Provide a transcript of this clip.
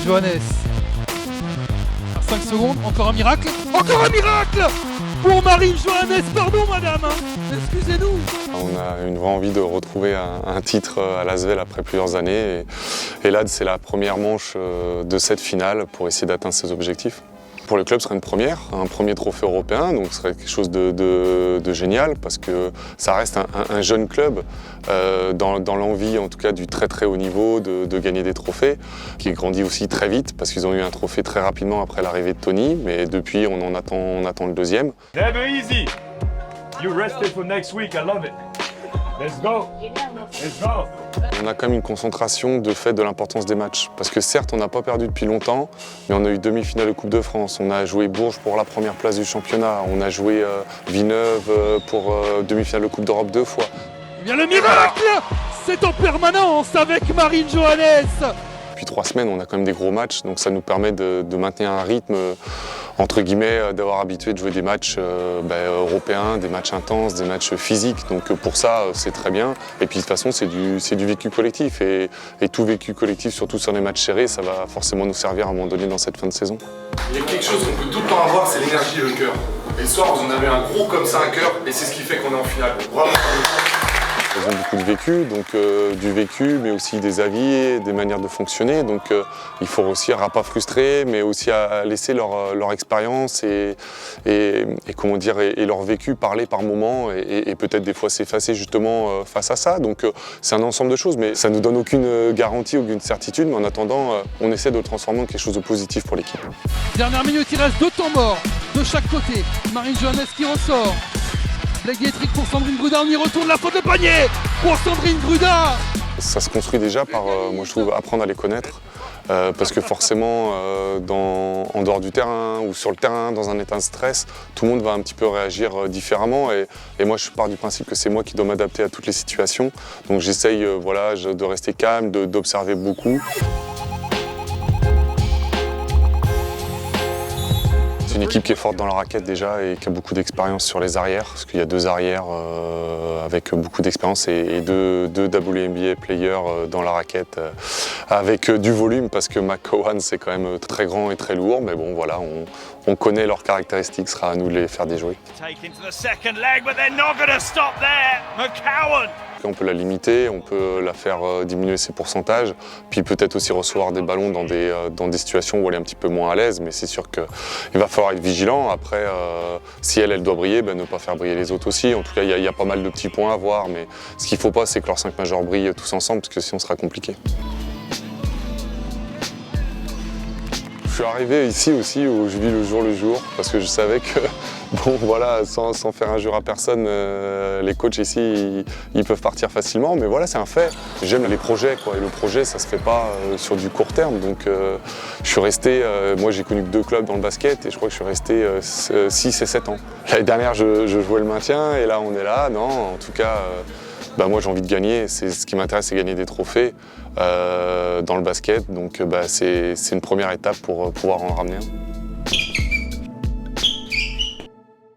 Johannes. 5 secondes, encore un miracle. Encore un miracle pour Marine Johannes, pardon madame, excusez-nous. On a une vraie envie de retrouver un titre à l'Asvel après plusieurs années. Et là, c'est la première manche de cette finale pour essayer d'atteindre ses objectifs. Pour le club, ce serait une première, un premier trophée européen, donc ce serait quelque chose de génial parce que ça reste un jeune club dans l'envie, en tout cas, du très très haut niveau, de gagner des trophées, qui grandit aussi très vite parce qu'ils ont eu un trophée très rapidement après l'arrivée de Tony, mais depuis, on attend le deuxième. Never easy. You rested for next week. I love it. Let's go. Let's go. On a quand même une concentration de fait de l'importance des matchs. Parce que certes, on n'a pas perdu depuis longtemps, mais on a eu demi-finale de Coupe de France. On a joué Bourges pour la première place du championnat. On a joué Villeneuve pour demi-finale de Coupe d'Europe 2 fois. Eh bien le miracle, c'est en permanence avec Marine Johannes. Depuis 3 semaines, on a quand même des gros matchs, donc ça nous permet de maintenir un rythme, entre guillemets, d'avoir habitué de jouer des matchs européens, des matchs intenses, des matchs physiques. Donc pour ça, c'est très bien. Et puis de toute façon, c'est du vécu collectif. Et tout vécu collectif, surtout sur les matchs serrés, ça va forcément nous servir à un moment donné dans cette fin de saison. Il y a quelque chose qu'on peut tout le temps avoir, c'est l'énergie et le cœur. Et ce soir, vous en avez un gros comme ça, un cœur, et c'est ce qui fait qu'on est en finale. Vraiment. Ils ont beaucoup de vécu, donc du vécu, mais aussi des avis, des manières de fonctionner. Donc il faut réussir à ne pas frustrer, mais aussi à laisser leur expérience et comment dire, et leur vécu parler par moments et peut-être des fois s'effacer justement face à ça. Donc c'est un ensemble de choses, mais ça ne nous donne aucune garantie, aucune certitude. Mais en attendant, on essaie de le transformer en quelque chose de positif pour l'équipe. Dernière minute, il reste 2 temps morts de chaque côté. Marine Johannes qui ressort. Blague-trick pour Sandrine Gruda, on y retourne, la faute de panier pour Sandrine Gruda. Ça se construit déjà par, moi je trouve, apprendre à les connaître. Parce que forcément, en dehors du terrain ou sur le terrain, dans un état de stress, tout le monde va un petit peu réagir différemment. Et moi, je pars du principe que c'est moi qui dois m'adapter à toutes les situations. Donc j'essaye voilà, de rester calme, d'observer beaucoup. C'est une équipe qui est forte dans la raquette déjà et qui a beaucoup d'expérience sur les arrières, parce qu'il y a 2 arrières avec beaucoup d'expérience et 2 WNBA players dans la raquette avec du volume, parce que McCowan c'est quand même très grand et très lourd, mais bon voilà, on connaît leurs caractéristiques, ce sera à nous de les faire déjouer. On peut la limiter, on peut la faire diminuer ses pourcentages, puis peut-être aussi recevoir des ballons dans des situations où elle est un petit peu moins à l'aise, mais c'est sûr qu'il va falloir être vigilant. Après, si elle doit briller, ne pas faire briller les autres aussi. En tout cas, il y a pas mal de petits points à voir, mais ce qu'il ne faut pas, c'est que leurs 5 majors brillent tous ensemble, parce que sinon ce sera compliqué. Je suis arrivé ici aussi où je vis le jour, parce que je savais que, bon voilà, sans faire injure à personne, les coachs ici, ils peuvent partir facilement, mais voilà, c'est un fait. J'aime les projets, quoi, et le projet, ça se fait pas sur du court terme, donc je suis resté, moi j'ai connu que 2 clubs dans le basket, et je crois que je suis resté 6 et 7 ans. L'année dernière, je jouais le maintien, et là on est là, non, en tout cas, moi j'ai envie de gagner, ce qui m'intéresse c'est gagner des trophées dans le basket, donc c'est une première étape pour pouvoir en ramener un.